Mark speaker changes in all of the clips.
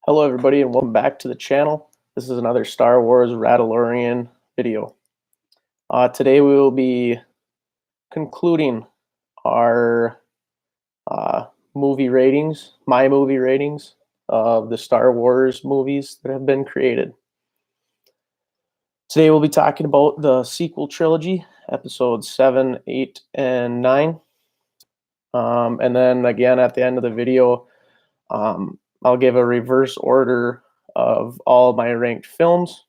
Speaker 1: Hello everybody and welcome back to the channel. This is another Star Wars Ratalorian video. Today we will be concluding our movie ratings, my movie ratings of the Star Wars movies that have been created. Today we'll be talking about the sequel trilogy, episodes 7, 8, and 9. And then again at the end of the video, I'll give a reverse order of all my ranked films.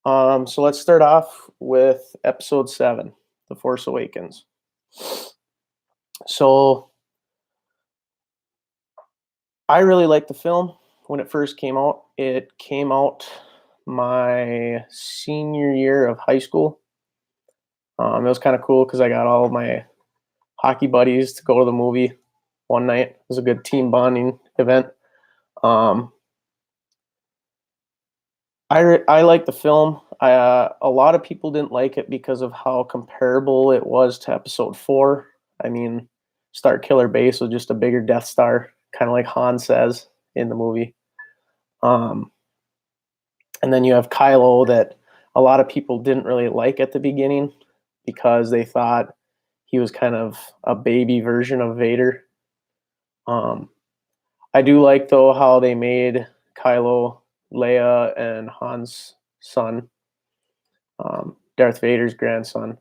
Speaker 1: So let's start off with episode 7, The Force Awakens. So I really liked the film when it first came out. It came out my senior year of high school. It was kind of cool because I got all of my hockey buddies to go to the movie one night. It was a good team bonding event. I like the film. A lot of people didn't like it because of how comparable it was to episode 4. I mean, Star Killer Base was just a bigger Death Star, kind of like Han says in the movie. And then you have Kylo that a lot of people didn't really like at the beginning because they thought he was kind of a baby version of Vader. I do like, though, how they made Kylo Leia and Han's son, Darth Vader's grandson.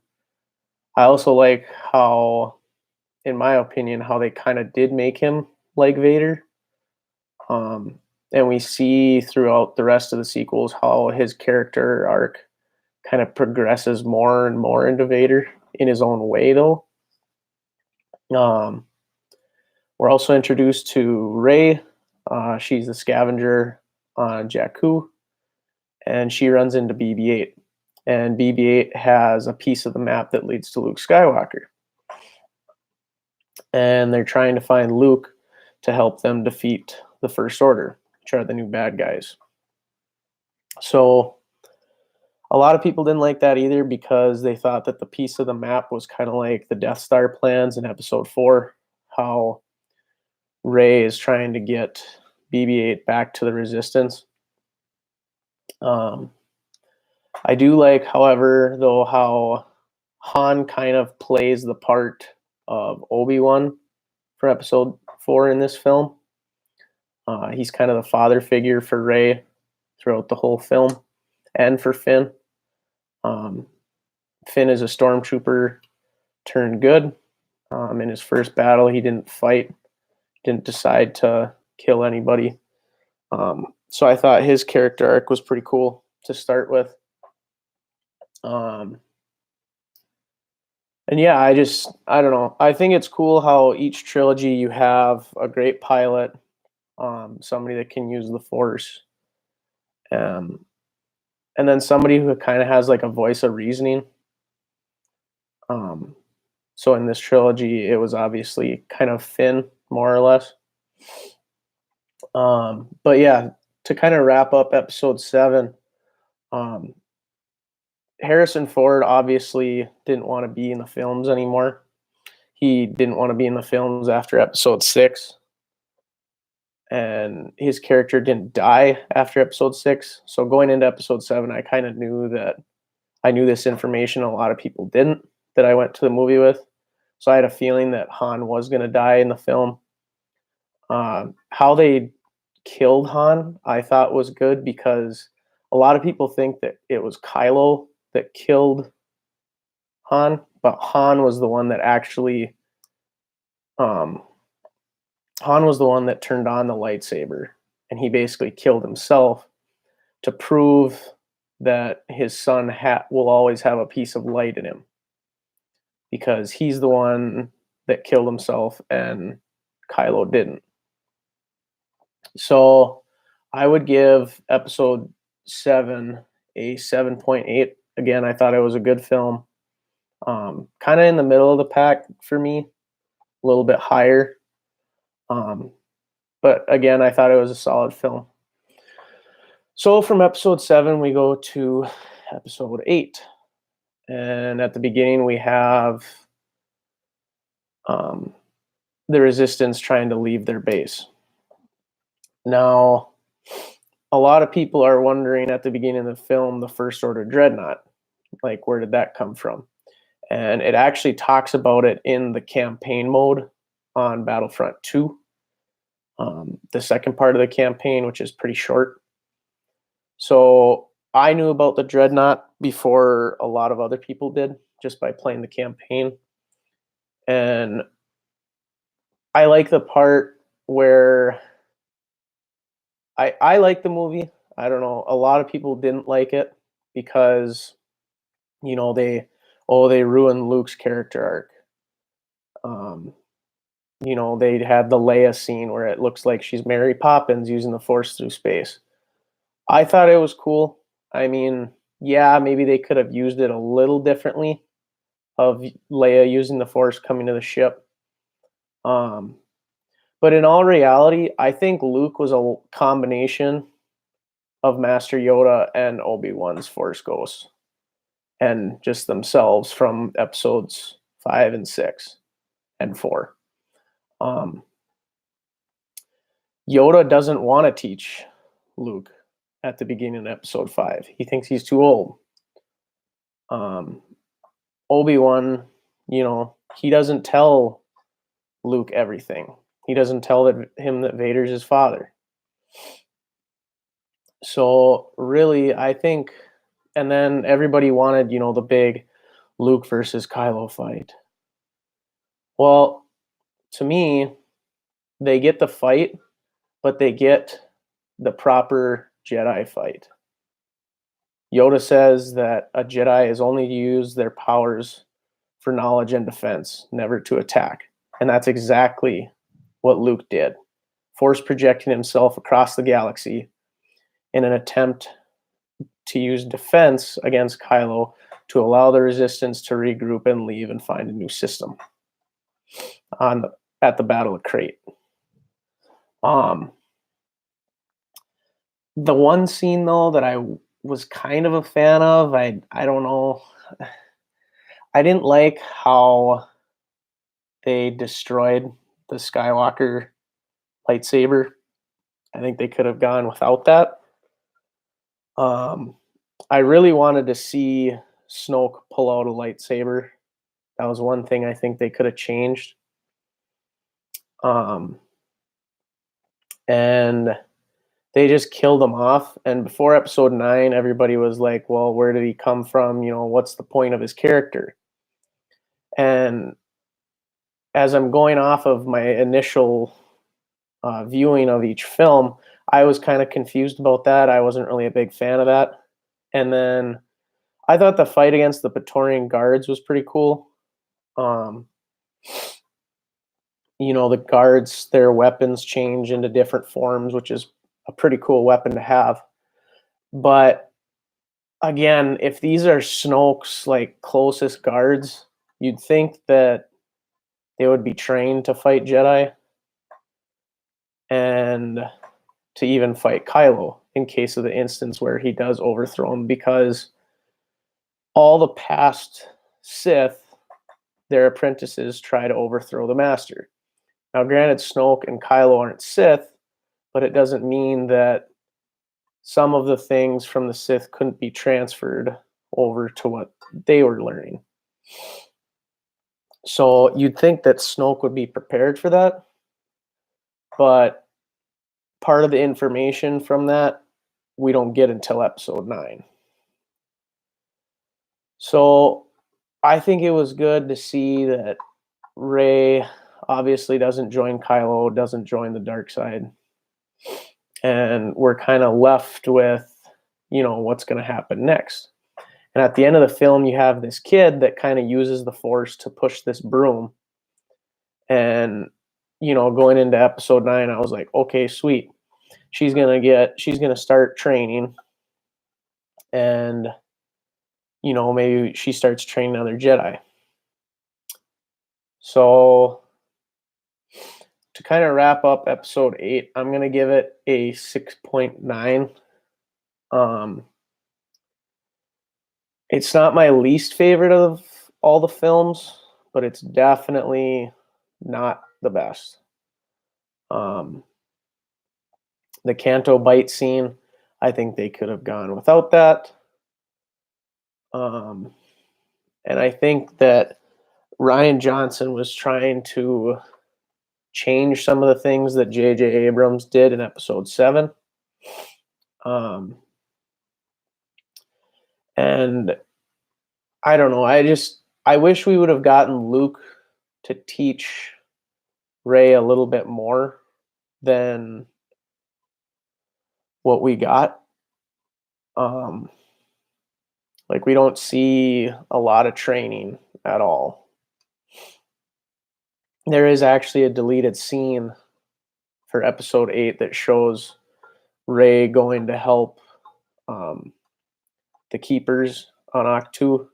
Speaker 1: I also like how, in my opinion, how they kind of did make him like Vader. And we see throughout the rest of the sequels how his character arc kind of progresses more and more into Vader in his own way, though. We're also introduced to Rey. She's the scavenger on Jakku, and she runs into BB-8. And BB-8 has a piece of the map that leads to Luke Skywalker. And they're trying to find Luke to help them defeat the First Order, which are the new bad guys. So a lot of people didn't like that either because they thought that the piece of the map was kind of like the Death Star plans in episode 4, how Rey is trying to get BB-8 back to the Resistance. I do like, however, though, how Han kind of plays the part of Obi-Wan for episode 4 in this film. He's kind of the father figure for Rey throughout the whole film, and for Finn. Finn is a stormtrooper turned good. In his first battle, he didn't fight, didn't decide to kill anybody. So I thought his character arc was pretty cool to start with. And yeah, I don't know. I think it's cool how each trilogy you have a great pilot, somebody that can use the Force, and then somebody who kind of has like a voice of reasoning. So in this trilogy, it was obviously kind of Finn, more or less. But yeah, to kind of wrap up episode 7, Harrison Ford obviously didn't want to be in the films anymore. He didn't want to be in the films after episode 6. And his character didn't die after episode 6. So going into episode 7, I kind of knew that I knew this information a lot of people didn't, that I went to the movie with. So I had a feeling that Han was going to die in the film. How they killed Han, I thought was good because a lot of people think that it was Kylo that killed Han, but Han was the one that actually Han was the one that turned on the lightsaber, and he basically killed himself to prove that his son will always have a piece of light in him, because he's the one that killed himself and Kylo didn't. So I would give episode 7 a 7.8. Again, I thought it was a good film. Kind of in the middle of the pack for me, a little bit higher. But again, I thought it was a solid film. So from episode 7, we go to episode 8. And at the beginning, we have the Resistance trying to leave their base. Now, a lot of people are wondering at the beginning of the film, the First Order Dreadnought, like where did that come from? And it actually talks about it in the campaign mode on Battlefront 2, the second part of the campaign, which is pretty short. So I knew about the Dreadnought before a lot of other people did, just by playing the campaign. And I like the part where I like the movie. I don't know. A lot of people didn't like it because they ruined Luke's character arc. Um, they had the Leia scene where it looks like she's Mary Poppins using the Force through space. I thought it was cool. I mean, yeah, maybe they could have used it a little differently of Leia using the Force coming to the ship. Um, but in all reality, I think Luke was a combination of Master Yoda and Obi-Wan's Force Ghosts, and just themselves from episodes 5 and 6 and 4. Um, Yoda doesn't want to teach Luke at the beginning of episode 5. He thinks he's too old. Obi-Wan, he doesn't tell Luke everything. He doesn't tell him that Vader's his father. So really, I think, and then everybody wanted, the big Luke versus Kylo fight. Well, to me, they get the fight, but they get the proper Jedi fight. Yoda says that a Jedi is only to use their powers for knowledge and defense, never to attack. And that's exactly what Luke did, force projecting himself across the galaxy in an attempt to use defense against Kylo to allow the Resistance to regroup and leave and find a new system at the Battle of Crate. The one scene though that I was kind of a fan of, I don't know, I didn't like how they destroyed the Skywalker lightsaber. I think they could have gone without that. I really wanted to see Snoke pull out a lightsaber. That was one thing I think they could have changed. And they just killed him off. And before episode 9, everybody was like, well, where did he come from? What's the point of his character? And as I'm going off of my initial viewing of each film, I was kind of confused about that. I wasn't really a big fan of that. And then I thought the fight against the Praetorian Guards was pretty cool. The guards, their weapons change into different forms, which is a pretty cool weapon to have. But again, if these are Snoke's closest guards, you'd think that they would be trained to fight Jedi and to even fight Kylo in case of the instance where he does overthrow him, because all the past Sith, their apprentices try to overthrow the Master. Now, granted, Snoke and Kylo aren't Sith, but it doesn't mean that some of the things from the Sith couldn't be transferred over to what they were learning. So you'd think that Snoke would be prepared for that, but part of the information from that we don't get until episode 9. So I think it was good to see that Rey obviously doesn't join Kylo, doesn't join the dark side. And we're kind of left with, what's going to happen next. And at the end of the film, you have this kid that kind of uses the Force to push this broom. And, going into episode 9, I was like, okay, sweet. She's going to start training. And, maybe she starts training other Jedi. So to kind of wrap up episode 8, I'm going to give it a 6.9. It's not my least favorite of all the films, but it's definitely not the best. The Canto bite scene, I think they could have gone without that. Um, and I think that Ryan Johnson was trying to change some of the things that J.J. Abrams did in episode 7. Um, and I don't know. I wish we would have gotten Luke to teach Rey a little bit more than what we got. Um, like we don't see a lot of training at all. There is actually a deleted scene for episode 8 that shows Rey going to help the keepers on Octu,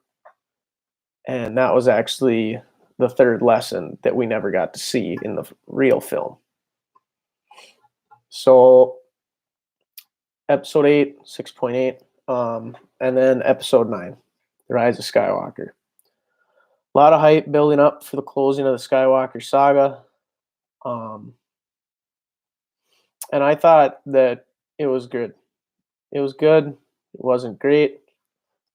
Speaker 1: and that was actually the third lesson that we never got to see in the real film. So episode 8, 6.8, and then episode 9, The Rise of Skywalker. A lot of hype building up for the closing of the Skywalker saga. And I thought that it was good. It was good. It wasn't great.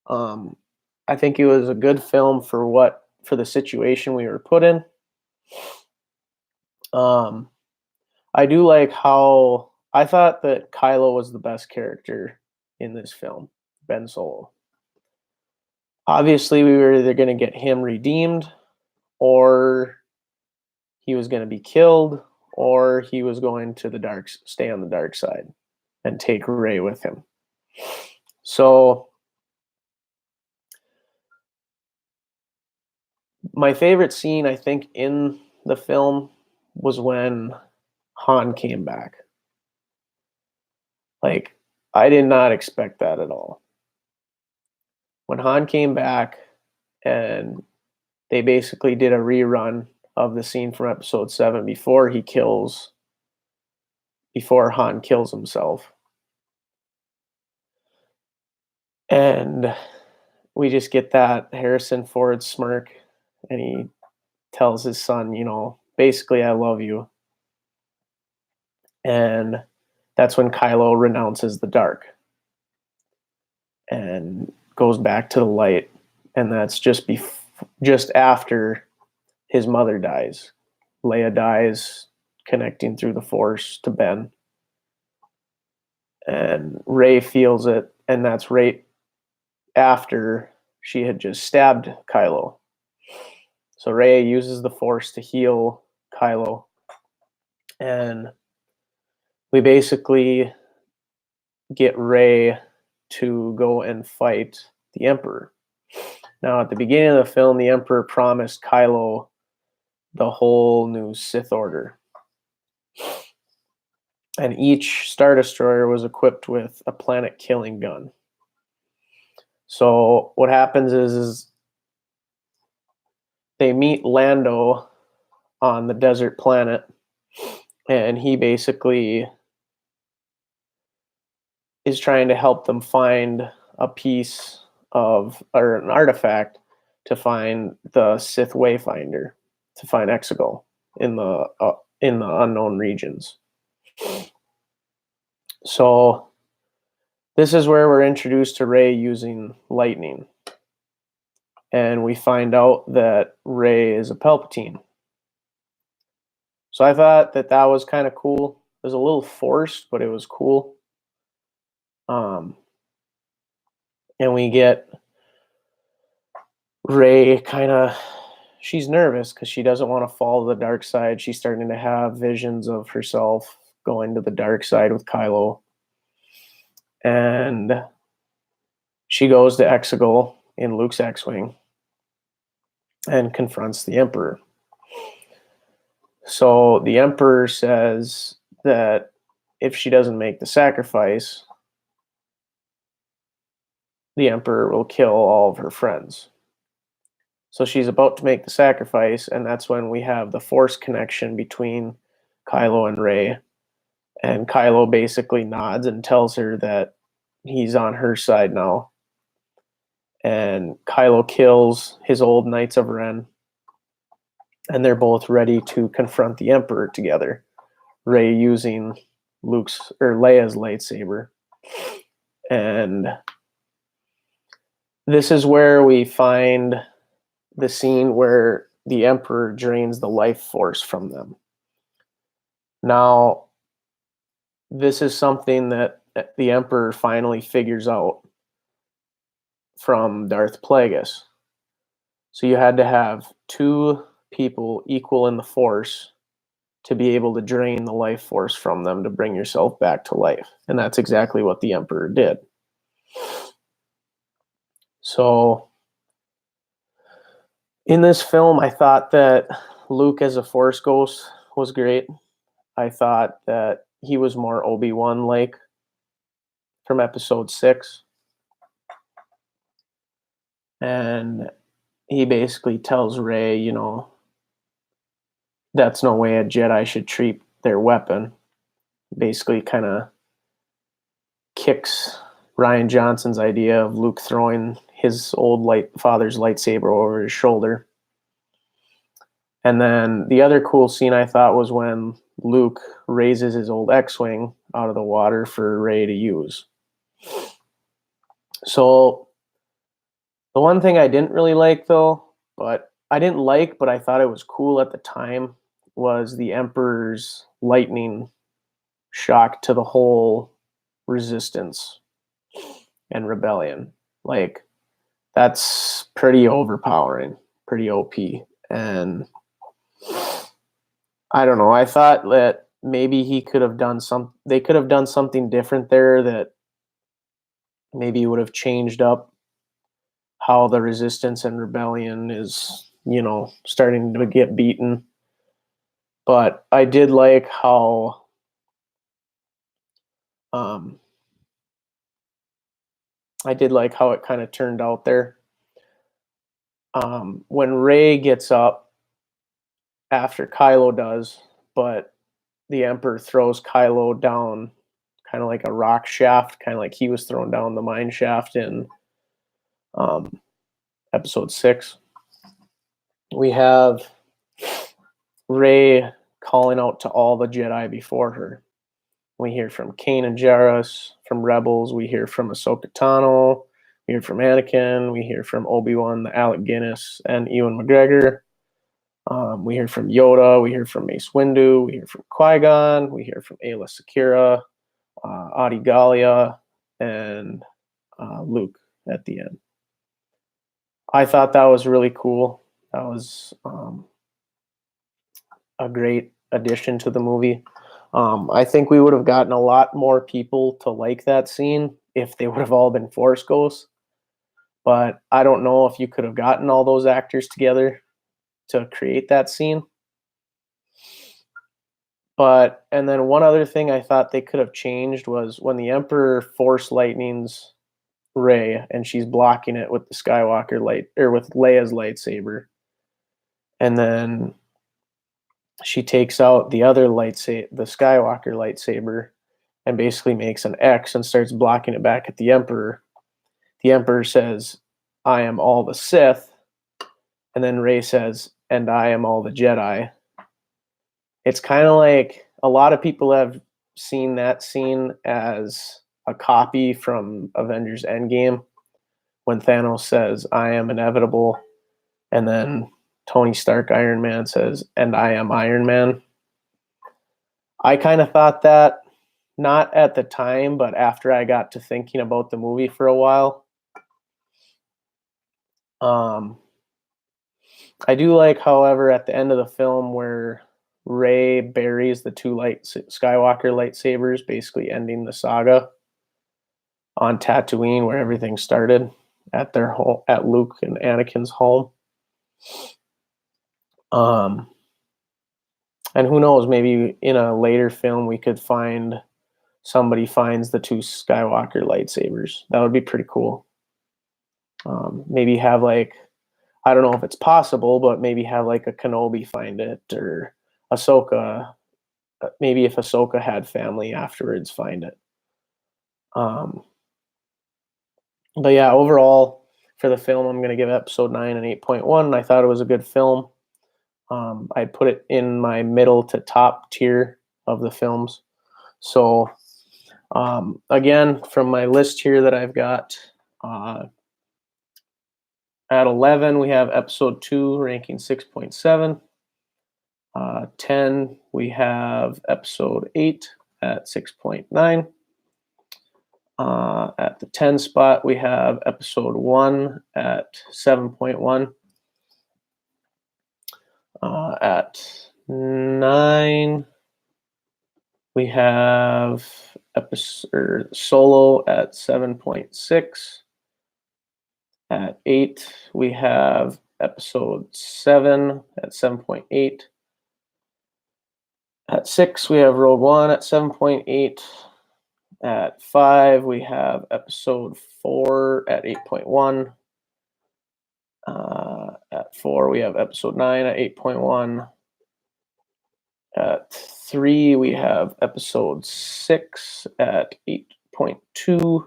Speaker 1: I think it was a good film for the situation we were put in. I do like how I thought that Kylo was the best character in this film, Ben Solo. Obviously, we were either going to get him redeemed, or he was going to be killed, or he was going to stay on the dark side and take Rey with him. So my favorite scene, I think, in the film was when Han came back. Like, I did not expect that at all. When Han came back and they basically did a rerun of the scene from episode 7 before Han kills himself. And we just get that Harrison Ford smirk, and he tells his son, basically, I love you. And that's when Kylo renounces the dark and goes back to the light. And that's just after his mother dies. Leia dies connecting through the Force to Ben. And Rey feels it, and that's right after she had just stabbed Kylo. So Rey uses the Force to heal Kylo. And we basically get Rey to go and fight the Emperor. Now, at the beginning of the film, the Emperor promised Kylo the whole new Sith Order. And each Star Destroyer was equipped with a planet-killing gun. So what happens is they meet Lando on the desert planet, and he basically is trying to help them find a piece of, or an artifact to find the Sith Wayfinder, to find Exegol in the unknown regions. So this is where we're introduced to Rey using lightning. And we find out that Rey is a Palpatine. So I thought that was kind of cool. It was a little forced, but it was cool. And we get Rey she's nervous because she doesn't want to fall to the dark side. She's starting to have visions of herself going to the dark side with Kylo. And she goes to Exegol in Luke's X-Wing and confronts the Emperor. So the Emperor says that if she doesn't make the sacrifice, the Emperor will kill all of her friends. So she's about to make the sacrifice, and that's when we have the Force connection between Kylo and Rey. And Kylo basically nods and tells her that he's on her side now. And Kylo kills his old Knights of Ren, and they're both ready to confront the Emperor together. Rey using Leia's lightsaber. And this is where we find the scene where the Emperor drains the life force from them. Now, this is something that the Emperor finally figures out from Darth Plagueis. So you had to have two people equal in the Force to be able to drain the life force from them to bring yourself back to life. And that's exactly what the Emperor did. So in this film, I thought that Luke as a Force ghost was great. I thought that he was more Obi-Wan like from episode 6. And he basically tells Rey, you know, that's no way a Jedi should treat their weapon. Basically kind of kicks Rian Johnson's idea of Luke throwing his old father's lightsaber over his shoulder. And then the other cool scene I thought was when Luke raises his old X-Wing out of the water for Rey to use. So the one thing I didn't really like, though, but I thought it was cool at the time, was the Emperor's lightning shock to the whole Resistance and Rebellion. Like, that's pretty overpowering, pretty OP. And I don't know, I thought that maybe they could have done something different there that maybe would have changed up how the Resistance and Rebellion is, you know, starting to get beaten. But I did like how it kind of turned out there. When Rey gets up after Kylo does, but the Emperor throws Kylo down kind of like a rock shaft, kind of like he was thrown down the mine shaft in episode 6. We have Rey calling out to all the Jedi before her. We hear from Kanan Jarrus from Rebels. We hear from Ahsoka Tano. We hear from Anakin. We hear from Obi-Wan, the Alec Guinness, and Ewan McGregor. We hear from Yoda. We hear from Mace Windu. We hear from Qui-Gon. We hear from Aayla Secura, Adi Gallia, and Luke at the end. I thought that was really cool. That was a great addition to the movie. I think we would have gotten a lot more people to like that scene if they would have all been Force ghosts. But I don't know if you could have gotten all those actors together to create that scene. And then one other thing I thought they could have changed was when the Emperor Force lightnings Rey and she's blocking it with the Skywalker with Leia's lightsaber. And then she takes out the other the Skywalker lightsaber, and basically makes an X and starts blocking it back at the Emperor. The Emperor says, "I am all the Sith," and then Rey says, "And I am all the Jedi." It's kind of like a lot of people have seen that scene as a copy from Avengers Endgame when Thanos says, "I am inevitable," and then Tony Stark, Iron Man, says, "And I am Iron Man." I kind of thought that, not at the time, but after I got to thinking about the movie for a while. I do like, however, at the end of the film where Rey buries the two Skywalker lightsabers, basically ending the saga on Tatooine, where everything started at their home, at Luke and Anakin's home. And who knows, maybe in a later film we could find somebody finds the two Skywalker lightsabers. That would be pretty cool. Maybe have like, I don't know if it's possible, but maybe have like a Kenobi find it, or Ahsoka. Maybe if Ahsoka had family afterwards, find it. But yeah, overall for the film, I'm going to give episode 9 an 8.1. I thought it was a good film. I'd put it in my middle to top tier of the films. So again, from my list here that I've got, at 11 we have episode 2 ranking 6.7. 10 we have episode 8 at 6.9. At the 10 spot we have episode 1 at 7.1. At 9 we have episode Solo at 7.6. At 8 we have episode 7 at 7.8. At 6 we have Rogue One at 7.8. At 5 we have episode 4 at 8.1. At 4 we have episode 9 at 8.1. At 3 we have episode 6 at 8.2.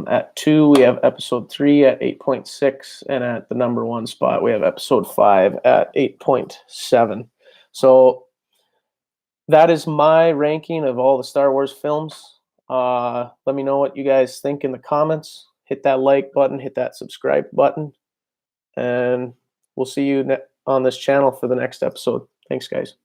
Speaker 1: At 2 we have episode 3 at 8.6, and at the number 1 spot we have episode 5 at 8.7. So that is my ranking of all the Star Wars films. Let me know what you guys think in the comments. Hit that like button, hit that subscribe button, and we'll see you on this channel for the next episode. Thanks, guys.